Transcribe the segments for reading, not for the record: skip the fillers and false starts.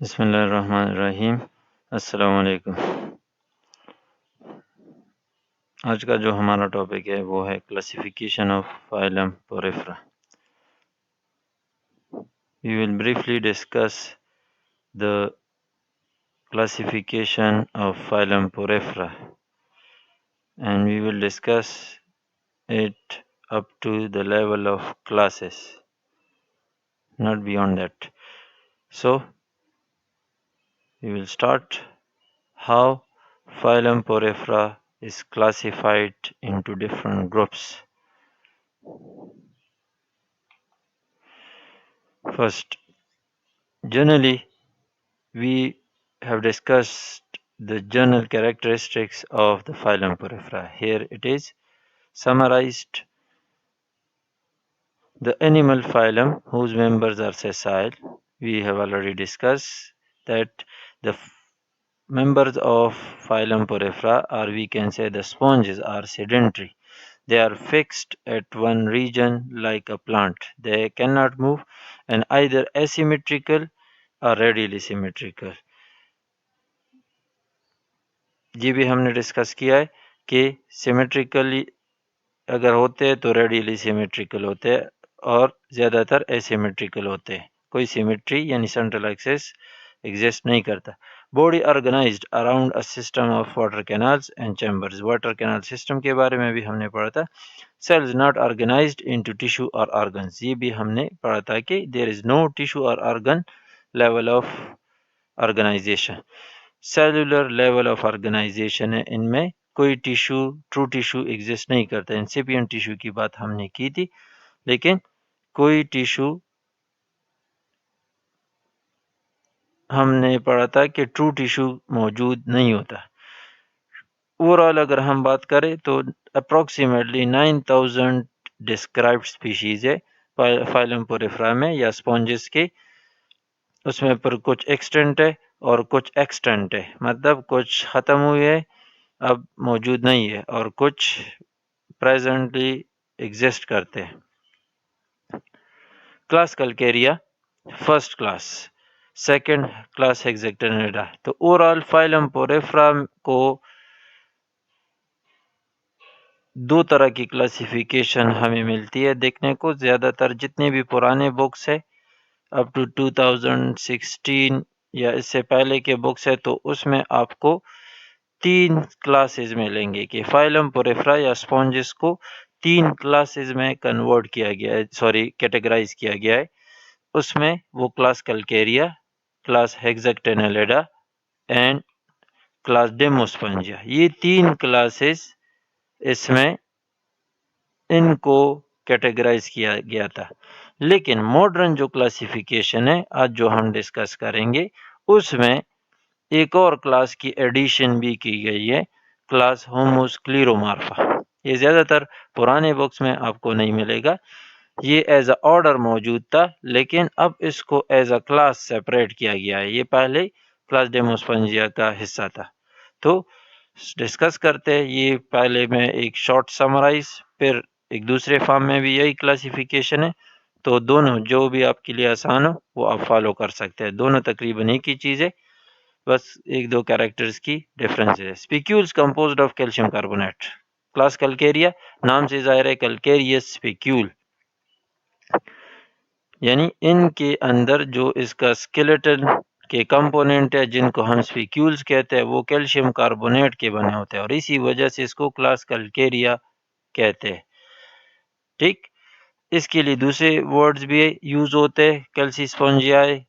बिस्मिल्लाहिर्रहमानिर्रहीम। अस्सलाम वालेकुम। आज का जो हमारा टॉपिक है वो है classification of phylum Porifera. We will briefly discuss the classification of phylum Porifera, and we will discuss it up to the level of classes, not beyond that. So we will start how phylum Porifera is classified into different groups. First, generally we have discussed the general characteristics of the phylum Porifera. Here it is summarized. The animal phylum whose members are sessile. We have already discussed that the members of phylum Porifera, or we can say the sponges, are sedentary. They are fixed at one region like a plant. They cannot move and either asymmetrical or radially symmetrical. ये भी हमने discuss किया है कि symmetrically अगर होते हैं तो रेडियली सिमेट्रिकल होते हैं और ज़्यादातर एसिमेट्रिकल होते हैं। कोई सिमेट्री यानी सेंट्रल एक्सिस एग्जिस्ट नहीं करता। Body organised around a system of water canals and chambers. Water canal system के बारे में भी हमने पढ़ा था। Cells not organised into tissue और ऑर्गन्स। ये भी हमने पढ़ा था कि देयर इज नो टिश्यू और organ level of organisation. Cellular level of organisation है, इनमें कोई टिश्यू ट्रू टिश्यू एग्जिस्ट नहीं करता। इंसिपिएंट टिश्यू की बात हमने की थी, लेकिन कोई टिश्यू हमने पढ़ा था कि ट्रू टिश्यू मौजूद नहीं होता। ओवरऑल अगर हम बात करें तो अप्रोक्सीमेटली 9000 डिस्क्राइब्ड स्पीशीज है फाइलम पोरेफ्रा में या स्पॉन्जेस के। उसमें पर कुछ एक्सटेंट है और कुछ एक्सटेंट है, मतलब कुछ ख़त्म हुए है अब मौजूद नहीं है और कुछ प्रेजेंटली एग्जिस्ट करते हैं। Class Calcarea first class, second class Hexactinellida. तो ओवरऑल फाइलम पोरेफ्रा को दो तरह की क्लासिफिकेशन हमें मिलती है देखने को। ज़्यादातर जितने भी पुराने बुक्स है अप टू 2016 या इससे पहले के बुक्स है, तो उसमें आपको 3 क्लासेस मिलेंगे कि फाइलम पोरेफ्रा या स्पॉन्जेस को 3 क्लासेस में कन्वर्ट किया गया है, कैटेगराइज किया गया है। उसमें वो class Calcarea, class हेक्सेक्टिनिडा and class डेमोस्पंजिया, ये 3 क्लासेस इसमें इनको कैटेगराइज किया गया था। लेकिन मॉडर्न जो क्लासिफिकेशन है आज जो हम डिस्कस करेंगे, उसमें एक और क्लास की एडिशन भी की गई है, क्लास होमोस्क्लेरोमार्फा। ये ज़्यादातर पुराने बुक्स में आपको नहीं मिलेगा। ये एज अ ऑर्डर मौजूद था, लेकिन अब इसको एज अ क्लास सेपरेट किया गया है। ये पहले क्लास डेमोस्पंजिया का हिस्सा था। तो डिस्कस करते हैं ये पहले में एक शॉर्ट समराइज, फिर एक दूसरे फॉर्म में भी यही क्लासिफिकेशन है। तो दोनों जो भी आपके लिए आसान हो वो आप फॉलो कर सकते हैं। दोनों तकरीबन एक ही चीज़ है, बस एक दो कैरेक्टर्स की डिफरेंस है। Spicules composed of calcium carbonate. Class Calcarea, नाम से जाहिर है कल्केरियस स्पीक्यूल, यानी इनके अंदर जो इसका स्केलेटन के कंपोनेंट है जिनको हम स्पीक्यूल्स कहते हैं, वो कैल्शियम कार्बोनेट के बने होते हैं और इसी वजह से इसको क्लास कल्केरिया कहते हैं। ठीक, इसके लिए दूसरे वर्ड्स भी यूज होते हैं, कैल्सीस्पोंजियाई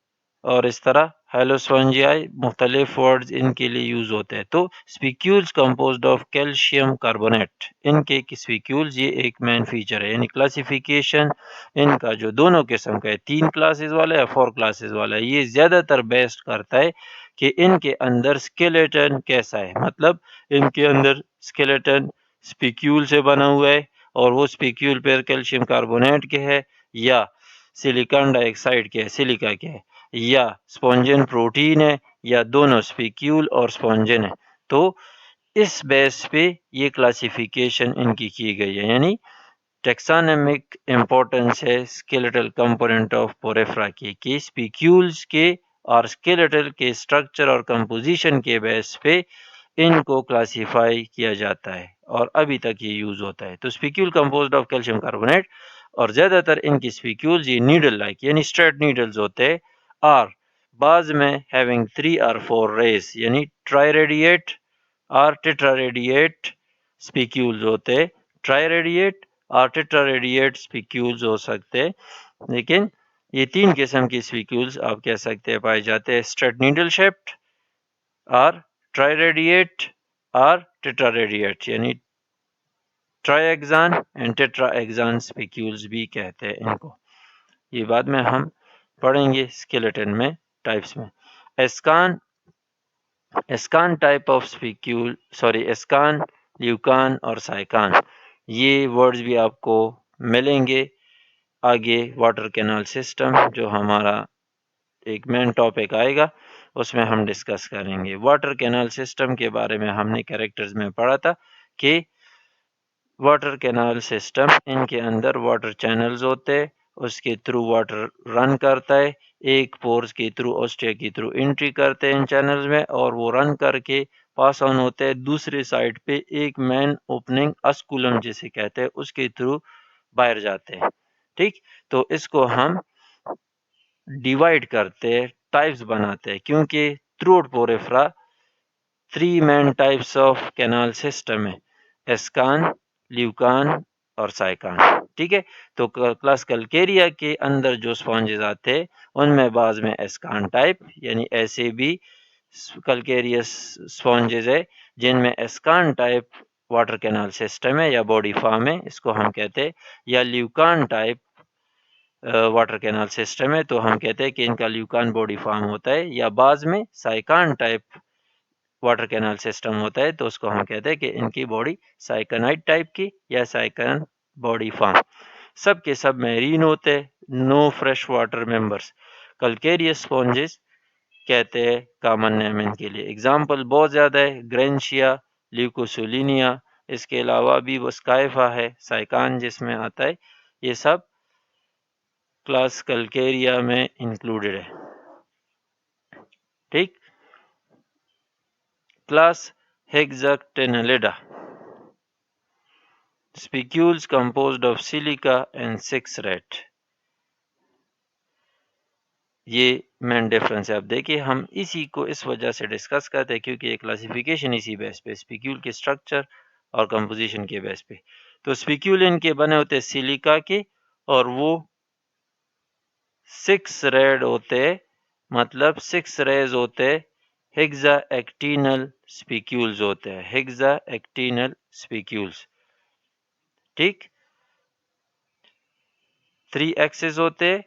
और इस तरह हेलोस्पोंजियाई, मुख्तलिफ वर्ड्स इनके लिए यूज होते हैं। तो spicules composed of calcium carbonate, इनके स्पीक्यूल्स ये एक मेन फीचर है। यानी क्लासिफिकेशन इनका जो दोनों किस्म का है, 3 क्लासेस वाला या 4 क्लासेस वाला, ये ज़्यादातर बेस्ट करता है कि इनके अंदर स्केलेटन कैसा है। मतलब इनके अंदर स्केलेटन स्पीक्यूल से बना हुआ है और वो स्पीक्यूल पर कैल्शियम कार्बोनेट के है या सिलिकॉन डाइऑक्साइड के है, सिलिका के है, या स्पॉन्जिन प्रोटीन है, या दोनों स्पीक्यूल और स्पॉन्जिन है। तो इस बेस पे ये क्लासिफिकेशन इनकी की गई है। यानी टेक्सानमिक इम्पोर्टेंस है स्केलेटल कंपोनेंट ऑफ पोरेफ्रा की कि स्पीक्यूल्स के और स्केलेटल के स्ट्रक्चर और कंपोजिशन के बेस पे इनको क्लासिफाई किया जाता है और अभी तक ये यूज होता है। तो spicule composed of calcium carbonate और ज्यादातर इनकी स्पिक्यूल्स ये नीडल लाइक यानी स्ट्रेट नीडल्स होते हैं और बाज में हैविंग 3 और 4 रेस यानी ट्राइरेडिएट और टेट्रारेडिएट स्पिक्यूल्स होते। ट्राइरेडिएट और टेट्रारेडिएट स्पिक्यूल्स हो सकते, लेकिन ये 3 किस्म की स्पिक्यूल्स आप कह सकते हैं पाए जाते हैं, स्ट्रेट नीडल शेप्ड और ट्राइरेडिएट और टेट्रारेडिएट यानी ट्राइएक्सान एंड टेट्राएक्सान स्पिक्यूल्स भी कहते हैं इनको। ये बाद में हम पढ़ेंगे स्केलेटन में टाइप्स में। एस्कान टाइप ऑफ स्पिक्यूल एस्कान, ल्यूकान और साइकान, ये वर्ड्स भी आपको मिलेंगे आगे। वाटर कैनाल सिस्टम जो हमारा एक मेन टॉपिक आएगा उसमें हम डिस्कस करेंगे। वाटर कैनाल सिस्टम के बारे में हमने कैरेक्टर्स में पढ़ा था कि वाटर कैनाल सिस्टम इनके अंदर वाटर चैनल्स होते हैं, उसके थ्रू वाटर रन करता है, एक पोर्स के थ्रू ऑस्टिया के थ्रू एंट्री करते हैं इन चैनल्स में और वो रन करके पास ऑन होते हैं दूसरे साइड पे एक मेन ओपनिंग अस्कुलम जिसे कहते हैं उसके थ्रू बाहर जाते हैं। ठीक, तो इसको हम डिवाइड करते हैं, टाइप्स बनाते हैं, क्योंकि throughout Porifera 3 main types of canal system है, एस्कान, ल्यूकान और साइकान। ठीक है, तो क्लास कल्केरिया के अंदर जो स्पॉन्जेस आते हैं उनमें बाज में एस्कान टाइप यानी ऐसे भी कल्केरियस स्पॉन्जेस है जिनमें एस्कान टाइप वाटर कैनाल सिस्टम है या बॉडी फॉर्म है, इसको हम कहते हैं, या ल्यूकान टाइप वाटर कैनाल सिस्टम है तो हम कहते हैं कि इनका ल्यूकान बॉडी फॉर्म होता है, या बाज में Sycon type water canal system होता है तो उसको हम कहते हैं कि इनकी बॉडी साइकानाइट टाइप की या साइकान बॉडी फॉर्म। सब के सब मैरीन होते हैं, no fresh water members. Calcareous sponges कहते हैं कॉमन नेम इनके लिए। एग्जाम्पल बहुत ज़्यादा है, ग्रेंशिया, ल्यूकोसुलिनिया, इसके अलावा भी वस्काइफा है, साइकान जिसमें आता है, ये सब क्लास कल्केरिया में इंक्लूडेड है। ठीक, class Hexactinellida, spicules composed of silica and 6 rat। ये मेन डिफरेंस है। अब देखिए हम इसी को इस वजह से डिस्कस करते हैं क्योंकि ये क्लासिफिकेशन इसी बेस पे, स्पिक्यूल के स्ट्रक्चर और कंपोजिशन के बेस पे। तो स्पिक्यूल इनके बने होते हैं सिलिका के और वो 6 रेड होते, मतलब 6 रेज होते, हेक्साएक्टिनल स्पिक्यूल्स होते हैं, हेक्साएक्टिनल स्पिक्यूल्स। ठीक, 3 एक्सेस होते,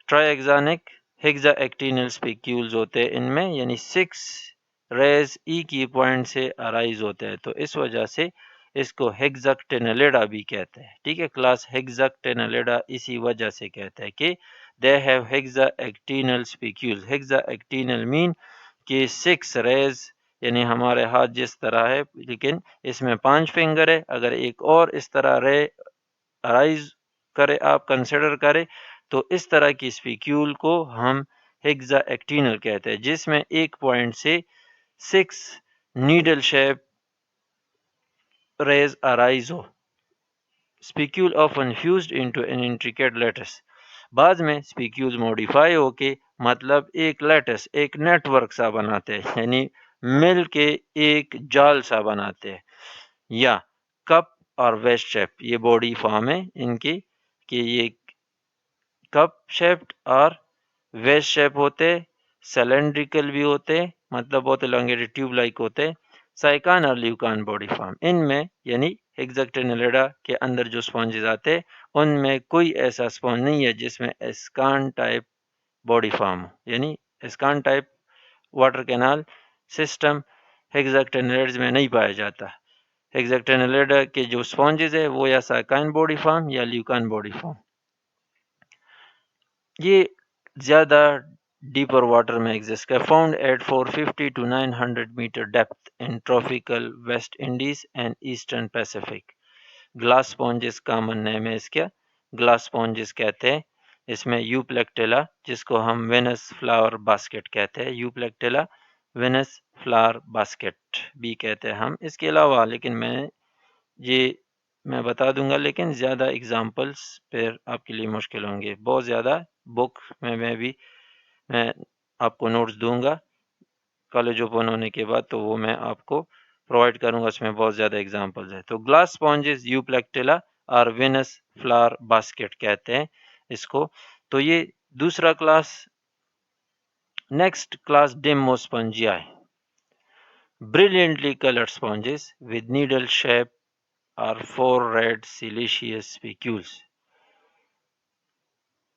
ट्राइएक्सानिक हेक्साएक्टिनल स्पिक्यूल्स होते हैं इनमें, यानी 6 रेज ई की पॉइंट से अराइज होते हैं, तो इस वजह से इसको हेक्साक्टिनेलिडा भी कहते हैं। ठीक है, क्लास हेक्साक्टिनेलिडा इसी वजह से कहते हैं कि दे हैव हेक्साएक्टिनल स्पिक्यूल्स। हेक्साएक्टिनल मीन कि 6 रेज, यानी हमारे हाथ जिस तरह है लेकिन इसमें 5 फिंगर है, अगर एक और इस तरह रे अराइज करे, आप कंसिडर करें, तो इस तरह की स्पिक्यूल को हम हेक्साएक्टिनल कहते हैं, जिसमें एक पॉइंट से 6 नीडल शेप रेज अराइज हो। Spicule often fused into an intricate lattice. बाद में स्पिक्यूल्स मॉडिफाई होके मतलब एक लेटस, एक नेटवर्क सा बनाते हैं, यानी मिल के एक जाल सा बनाते हैं, या कप और वेस्ट शेप, ये बॉडी फॉर्म है इनकी कि ये कप शेप्ड और वेस्ट शेप होते, सिलेंड्रिकल भी होते, मतलब बहुत elongated ट्यूब लाइक होते। साइकान और ल्यूकान बॉडी फॉर्म, इनमें यानी हेक्साक्टिनेलिडा के अंदर जो स्पॉन्जेस आते उनमें कोई ऐसा स्पॉन्ज नहीं है जिसमें एस्कान टाइप बॉडी फॉर्म हो, यानी एस्कान टाइप वाटर कैनाल सिस्टम हेक्साक्टिनेलिड्स में नहीं पाया जाता। हेक्साक्टिनेलिडा के जो स्पॉन्जेस है वो या साइकान बॉडी फॉर्म या ल्यूकान बॉडी फॉर्म। ये ज़्यादा डीपर वाटर में एग्जिस्ट है, found at 450 to 900 metre depth in tropical West Indies and eastern Pacific. Glass sponges common name है इसका, ग्लास स्पॉन्जेस कहते हैं, इसमें यूप्लेक्टिला, जिसको हम वेनस फ्लावर बास्केट कहते हैं, यूप्लेक्टिला वेनस फ्लावर बास्केट भी कहते हैं हम। इसके अलावा लेकिन मैं बता दूंगा, लेकिन ज़्यादा एग्जांपल्स फिर आपके लिए मुश्किल होंगे। बहुत ज़्यादा बुक में मैं आपको नोट्स दूंगा कॉलेज ओपन होने के बाद, तो वो मैं आपको प्रोवाइड करूंगा, उसमें बहुत ज़्यादा एग्जांपल्स है। तो ग्लास स्पॉन्जेस यूप्लेक्टिला और वेनस फ्लावर बास्केट कहते हैं इसको। तो ये दूसरा क्लास। नेक्स्ट क्लास डेमोस्पोंजिया है। Brilliantly colored sponges with needle shape or four red siliceous spicules.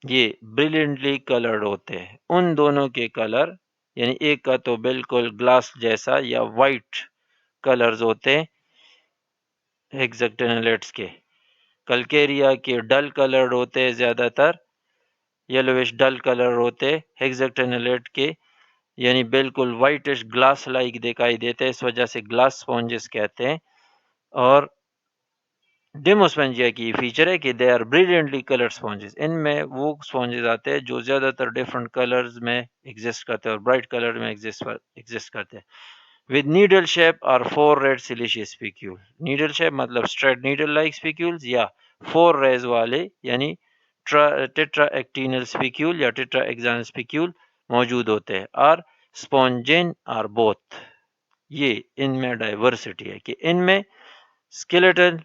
ये ब्रिलियंटली कलर्ड होते हैं। उन दोनों के कलर, यानी एक का तो बिल्कुल ग्लास जैसा या वाइट कलर्स होते हैं हेक्साक्टिनलेट्स के। कल्केरिया के डल कलर्ड होते हैं, ज़्यादातर येलोविश डल कलर होते हैं। हेक्साक्टिनलेट के यानी बिल्कुल वाइटिश ग्लास लाइक दिखाई देते हैं, इस वजह से ग्लास स्पॉन्जेस कहते हैं। और डेमोस्पोंजिया की फीचर है कि they are brilliantly coloured sponges. इनमें वो स्पॉन्जेस आते हैं जो ज़्यादातर डिफरेंट कलर्स में एग्जिस्ट करते हैं और ब्राइट कलर में एग्जिस्ट करते हैं। विद नीडल शेप और four red siliceous spicule. Needle shape मतलब स्ट्रेट नीडल लाइक स्पिक्यूल्स, या फोर रेज वाले यानी टेट्राएक्टिनल स्पिक्यूल या टेट्राएक्सानल स्पिक्यूल मौजूद होते हैं। और स्पॉन्जिन और बोथ, ये इनमें डाइवर्सिटी है कि इनमें स्केलेटल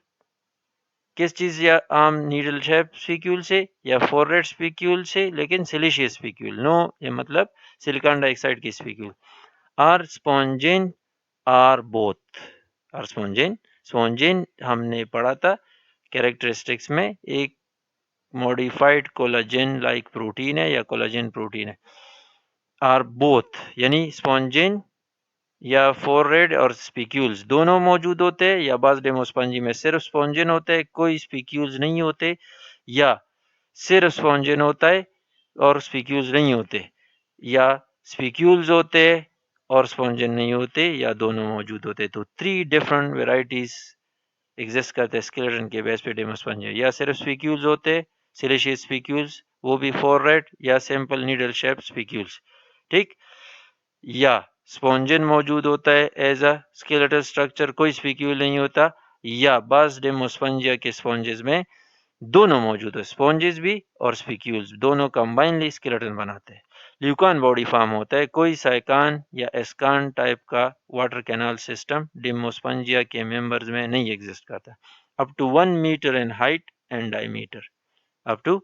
किस चीज़ या आम नीडल शेप स्पिक्यूल से या फोरेट स्पिक्यूल से, लेकिन सिलिशियस स्पिक्यूल नो, ये मतलब सिलिकॉन डाइऑक्साइड की spicule. Or spongin or both. और स्पॉन्जिन हमने पढ़ा था कैरेक्टरिस्टिक्स में, एक मॉडिफाइड कोलाजन लाइक प्रोटीन है या कोलाजन प्रोटीन है। आर बोथ यानी स्पॉन्जिन या फोरेड और स्पिक्यूल्स दोनों मौजूद होते हैं, या बाज डेमोस्पॉन्जी में सिर्फ स्पॉन्जिन होते हैं, कोई स्पिक्यूल्स नहीं होते, या सिर्फ स्पॉन्जिन होता है और स्पिक्यूल्स नहीं होते, या स्पिक्यूल्स होते हैं और स्पॉन्जिन नहीं होते, या दोनों मौजूद होते। तो 3 डिफरेंट वेराइटीज एग्जिस्ट करते हैं स्केलेटन के बेस पे डेमोस्पॉन्जिया। या सिर्फ स्पिक्यूल्स होते, सिलिशियस स्पिक्यूल्स, वो भी फोरेड या सिंपल नीडल शेप स्पिक्यूल्स, ठीक। या स्पॉन्जिन मौजूद होता है एज अ स्केलेटल स्ट्रक्चर, कोई स्पिक्यूल नहीं होता, या बाज डेमोस्पोंजिया के स्पॉन्जेस में दोनों मौजूद है, स्पॉन्जेस भी और स्पिक्यूल्स दोनों कंबाइनली स्केलेटन बनाते हैं। ल्यूकान बॉडी फॉर्म होता है, कोई साइकान या एस्कान टाइप का वाटर कैनाल सिस्टम डेमोस्पोंजिया के मेंबर्स में नहीं एग्जिस्ट करता। Up to 1 metre in height and diameter, up to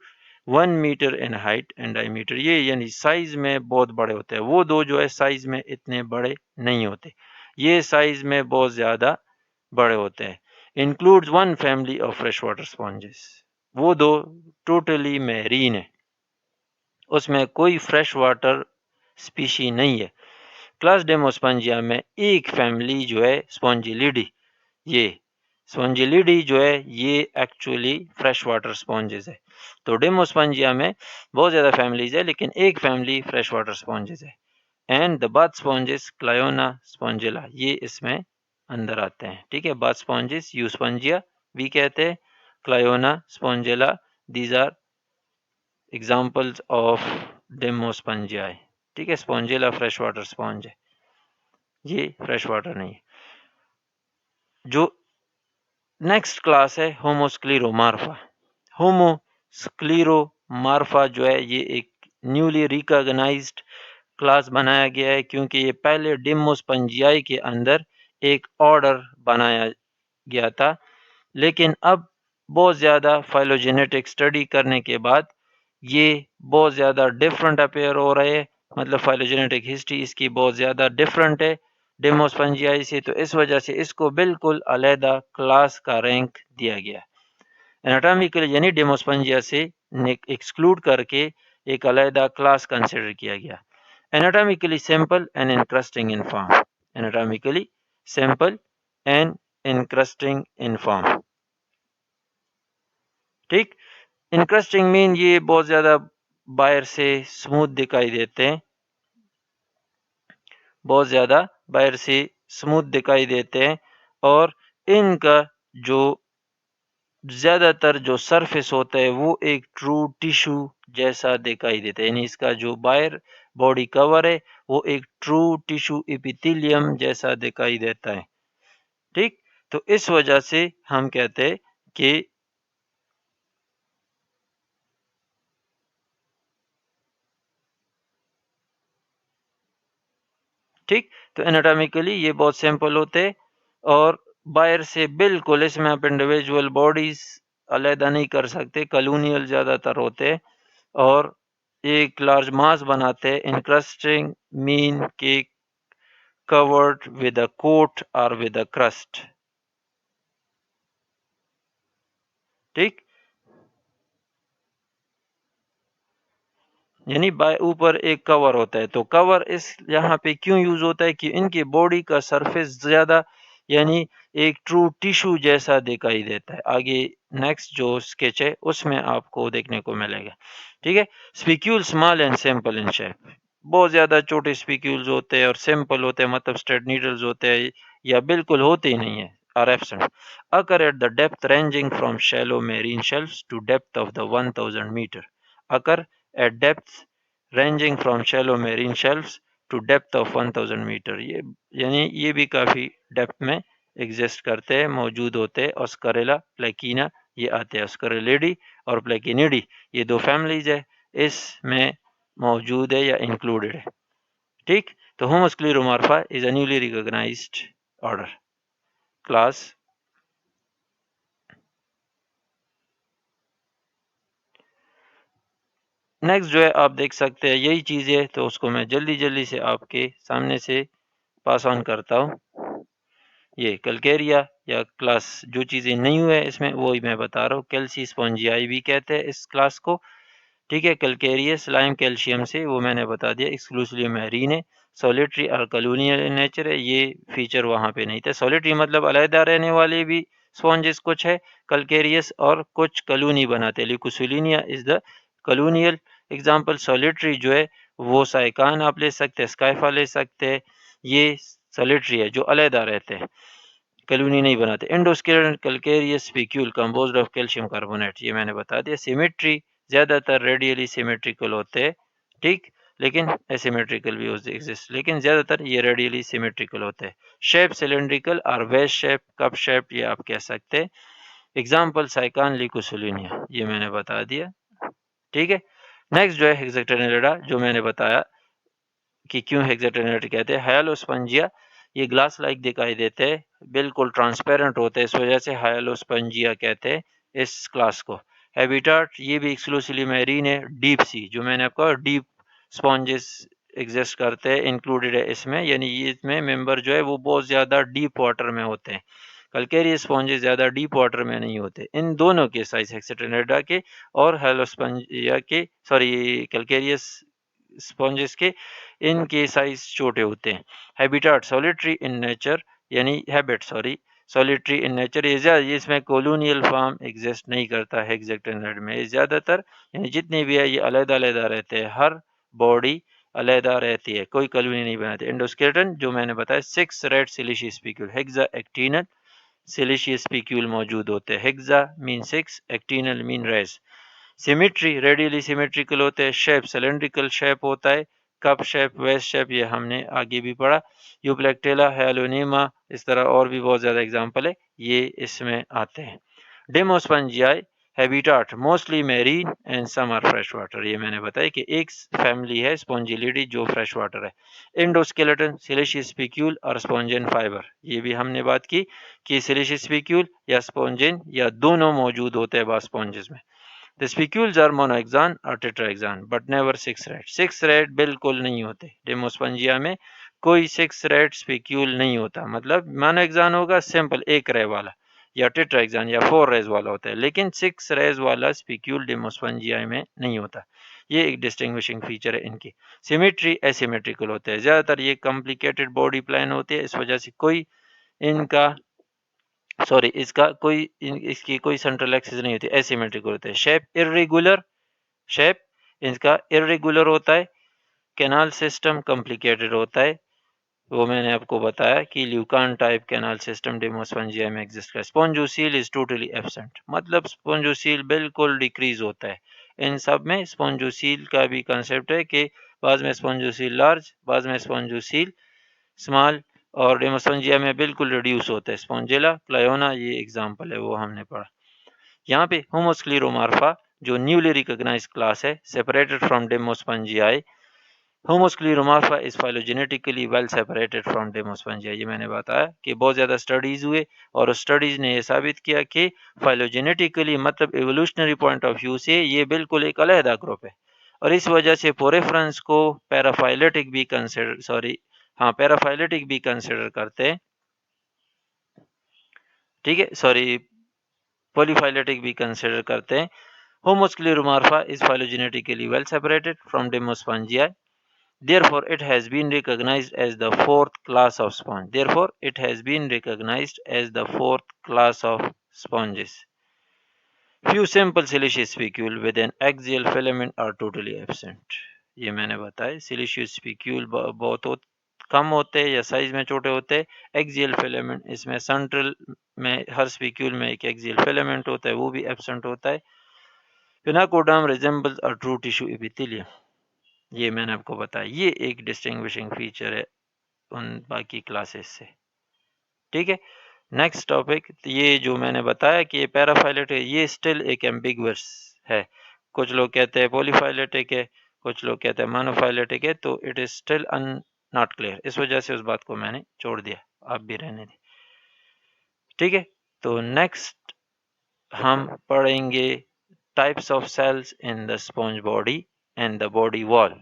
1 metre in height and diameter, ये यानी साइज में बहुत बड़े होते हैं। वो दो जो है साइज में इतने बड़े नहीं होते, ये साइज में बहुत ज़्यादा बड़े होते हैं। Includes 1 family of fresh water sponges, वो दो टोटली मैरीन है, उसमें कोई फ्रेश वाटर स्पीशी नहीं है। क्लास डेमोस्पोंजिया में एक फैमिली जो है स्पॉन्जिलिडी, ये स्पॉन्जिलिडी जो है ये एक्चुअली फ्रेश वाटर स्पॉन्जेस है। तो डेमोस्पोंजिया में बहुत ज़्यादा फैमिलीज है, लेकिन एक फैमिली फ्रेश वाटर स्पॉन्जेस है। And the bath sponges Cliona Spongilla, ये इसमें अंदर आते हैं, ठीक है। बाथ स्पॉन्जेस यूस्पॉन्जिया भी कहते हैं, Cliona Spongilla, these are examples of Demospongiae, ठीक है। स्पॉन्जिला फ्रेश वाटर स्पॉन्ज है, ये फ्रेश वाटर नहीं है। जो नेक्स्ट क्लास है होमोस्क्लेरोमार्फा। होमोस्क्लेरोमार्फा जो है ये एक न्यूली रिकॉग्नाइज्ड क्लास बनाया गया है, क्योंकि ये पहले डेमोस्पोंजियाई के अंदर एक ऑर्डर बनाया गया था, लेकिन अब बहुत ज़्यादा फाइलोजेनेटिक स्टडी करने के बाद ये बहुत ज़्यादा डिफरेंट अपेयर हो रहे हैं, मतलब फाइलोजेनेटिक हिस्ट्री इसकी बहुत ज़्यादा डिफरेंट है डेमोस्पोंजियाई से, तो इस वजह से इसको बिल्कुल अलहदा क्लास का रैंक दिया गया। एनाटॉमिकली यानी डेमोस्पोंजिया से एक्सक्लूड करके एक अलहदा क्लास कंसिडर किया गया। Anatomically simple and encrusting in form, anatomically simple and encrusting in form, ठीक। इनक्रस्टिंग मीन ये बहुत ज़्यादा बाहर से स्मूथ दिखाई देते हैं, बहुत ज़्यादा बाहर से स्मूथ दिखाई देते हैं, और इनका जो ज़्यादातर जो सरफेस होता है वो एक ट्रू टिश्यू जैसा दिखाई देता है, यानी इसका जो बाहर बॉडी कवर है वो एक ट्रू टिश्यू एपिथेलियम जैसा दिखाई देता है। ठीक, तो इस वजह से हम कहते हैं कि ठीक, तो एनाटॉमिकली ये बहुत सिंपल होते हैं और बाहर से बिल्कुल इसमें आप इंडिविजुअल बॉडीज अलहदा नहीं कर सकते, कॉलोनियल ज़्यादातर होते हैं और एक लार्ज मास बनाते हैं, इंक्रस्टिंग मीन के covered with a coat or with a crust। ठीक, यानी ऊपर एक कवर होता है, तो कवर इस यहाँ पे क्यों यूज होता है कि इनकी बॉडी का सरफेस ज्यादा यानी एक ट्रू टिश्यू जैसा दिखाई देता है। आगे नेक्स्ट जो स्केच है उसमें आपको देखने को मिलेगा। ठीक है, spicule small and simple in shape, बहुत ज्यादा छोटे स्पिक्यूल्स होते हैं और सिंपल होते हैं, मतलब स्ट्रेट नीडल्स होते हैं या बिल्कुल होते ही नहीं है, are absent, occur at the depth ranging from shallow marine shelves to depth of the 1000 meter, occur at depths ranging from shallow marine shelves to depth of 1000 metre. ये यानी ये भी काफ़ी डेप्थ में एग्जिस्ट करते हैं, मौजूद होते हैं। ऑस्करेला प्लेकिना ये आते हैं, ऑस्करेलिडी और प्लेकिनिडी ये दो फैमिलीज है, इसमें मौजूद है या इंक्लूडेड है। ठीक, तो Homoscleromorpha is a newly recognised order class. Next जो है आप देख सकते हैं यही चीज़ है, तो उसको मैं जल्दी जल्दी से आपके सामने से पास ऑन करता हूँ। ये कल्केरिया या क्लास जो चीज़ें नहीं हुए इसमें वो ही मैं बता रहा हूँ। कैल्सी स्पॉन्जियाई भी कहते हैं इस क्लास को। ठीक है, कैलकेरियस लाइम कैल्शियम से वो मैंने बता दिया, एक्सक्लूसिवली मैरीन है, सॉलिटरी और कॉलोनियल नेचर है, ये फीचर वहाँ पे नहीं था। सॉलिटरी मतलब अलहदा रहने वाले भी स्पॉन्जेस कुछ है कल्केरियस और कुछ कॉलोनी बनाते हैं। Leucosolenia is the colonial example. Solitary जो है वो साइकान आप ले सकते हैं, स्काइफा ले सकते हैं, ये सॉलिटरी है जो अलहदा रहते हैं, कॉलोनी नहीं बनाते। Endoskeleton calcareous spicule composed of calcium carbonate, ये मैंने बता दिया। सिमेट्री ज़्यादातर रेडियली सिमेट्रिकल होते हैं, ठीक, लेकिन एसिमेट्रिकल भी एग्जिस्ट, लेकिन ज़्यादातर ये रेडियली सिमेट्रिकल होते हैं। शेप सिलेंड्रिकल और वेस्ट शेप, कप शेप ये आप कह सकते हैं। एग्जाम्पल साइकान लिकोसुलिनिया, ये मैंने बता दिया। ठीक है, नेक्स्ट जो है हेक्साटेनेलिडा, जो मैंने बताया कि क्यों हेक्साटेनेलिडा कहते हैं। हाइलोस्पंजिया ये ग्लास लाइक दिखाई देते हैं, बिल्कुल ट्रांसपेरेंट होते हैं, इस वजह से हाइलोस्पंजिया कहते हैं इस क्लास को। हैबिटाट ये भी एक्सक्लूसिवली मैरीन है। डीप सी जो मैंने आपको डीप स्पॉन्जेस एग्जिस्ट करते हैं इंक्लूडेड है इसमें, यानी ये इसमें मेंबर जो है वो बहुत ज़्यादा डीप वाटर में होते हैं। कल्केरियस स्पॉन्जेस ज़्यादा डीप वाटर में नहीं होते। इन दोनों के साइज हेक्साटेनेलिडा के और हाइलोस्पंजिया के, सॉरी कैलकेरियस स्पॉन्जेस के, इनके साइज छोटे होते हैं। हैबिटाट सॉलिटरी इन नेचर, यानी habit sorry solitary in nature, ये इसमें कॉलोनियल फॉर्म एग्जिस्ट नहीं करता है हेक्साटेनेलिड में। ज़्यादातर यानी जितने भी है ये अलग अलग रहते हैं, हर बॉडी अलहदा रहती है, कोई कॉलोनी नहीं बनाती। एंडोस्केलेटन जो मैंने बताया, 6 rayed siliceous spicule, hexactinal siliceous spicule मौजूद होते हैं। Hexa mean 6, actinal mean rays. Symmetry radially symmetrical होते हैं। शेप सिलेंड्रिकल शेप होता है। कप शेप, वेस्ट शेप ये हमने आगे भी पढ़ा। यूप्लेक्टेला, हेलोनीमा, इस तरह और भी बहुत ज़्यादा एग्जाम्पल है, ये इसमें आते हैं। Demospongiae habitat mostly marine and some are fresh water, ये मैंने बताया कि एक फैमिली है स्पॉन्जिलिडी जो फ्रेश वाटर है। एंडोस्केलेटन सिलिशियस स्पिक्यूल और स्पॉन्जिन फाइबर, ये भी हमने बात की कि सिलिशियस स्पिक्यूल या स्पॉन्जिन या दोनों मौजूद होते हैं बास स्पॉन्जेस में। The spicules are monoxan or tetraxan, but never six red. Six red बिल्कुल नहीं होते। डेमोस्पंजिया में कोई सिक्स रेड स्पिक्यूल नहीं होता, मतलब मोनोक्सान होगा सिंपल एक रे वाला, या टेट्राक्सान या 4 रेज वाला होता है, लेकिन 6 रेज वाला स्पिक्यूल डेमोस्पंजिया में नहीं होता। ये एक डिस्टिंग्विशिंग फीचर है इनकी। सिमेट्री एसिमेट्रिकल होते हैं, ज़्यादातर ये कॉम्प्लिकेटेड बॉडी प्लान होती है, इस वजह से कोई इनका सॉरी इसका कोई इसकी कोई सेंट्रल एक्सिस नहीं होती, एसिमेट्रिकल होते हैं। शेप इरेगुलर, शेप इसका इरेगुलर होता है। कैनाल सिस्टम कॉम्प्लिकेटेड होता है, वो मैंने आपको बताया कि ल्यूकान टाइप कैनाल सिस्टम डेमोस्पंजिया में एग्जिस्ट करता है। स्पॉन्जोसील इज टोटली एब्सेंट, मतलब स्पॉन्जोसील बिल्कुल डिक्रीज होता है। इन सब में स्पॉन्जोसील का भी कंसेप्ट है कि बाद में स्पॉन्जोसील लार्ज, बाद में स्पॉन्जोसील स्मॉल, और डेमोस्पोंजिया में बिल्कुल रिड्यूस होता है। स्पॉन्जिला क्लायोना ये एग्जाम्पल है, वो हमने पढ़ा। यहाँ पे होमोस्क्लेरोमार्फा जो न्यूली रिकॉग्नाइज्ड क्लास है, separated from Demospongiae. Homoscleromorpha is phylogenetically well separated from Demospongiae. ये मैंने बताया कि बहुत ज़्यादा स्टडीज़ हुए और स्टडीज़ ने ये साबित किया कि फाइलोजेनेटिकली मतलब एवोल्यूशनरी पॉइंट ऑफ व्यू से ये बिल्कुल एक अलहदा ग्रुप है, और इस वजह से पोरेफ्रेंस को पैराफाइलेटिक भी पैराफाइलेटिक भी कंसिडर करते हैं। ठीक है, पॉलीफाइलेटिक भी कंसिडर करते हैं। होमोस्क्लेरोमार्फा is phylogenetically well separated from Demospongia. Therefore, it has been recognized as the fourth class of sponge. Therefore, it has been recognized as the fourth class of sponges. Few simple siliceous spicule with an axial filament are totally absent. ये मैंने बताया, siliceous spicule बहुत कम होते हैं या size में छोटे होते हैं। एक्सियल फिलामेंट इसमें सेंट्रल में हर स्पिक्यूल में एक एक्सियल फिलामेंट होता है, वो भी एब्सेंट होता है। Pinacoderm resembles a true tissue epithelium. ये मैंने आपको बताया, ये एक डिस्टिंग्विशिंग फीचर है उन बाकी क्लासेस से। ठीक है, नेक्स्ट टॉपिक, ये जो मैंने बताया कि ये पैराफाइलेटिक है, ये स्टिल एक एम्बिगुअस है। कुछ लोग कहते हैं पॉलीफाइलेटिक है, कुछ लोग कहते हैं मोनोफाइलेटिक है, तो it is still not clear. इस वजह से उस बात को मैंने छोड़ दिया, आप भी रहने दें। ठीक है, तो नेक्स्ट हम पढ़ेंगे types of cells in the sponge body and the body wall.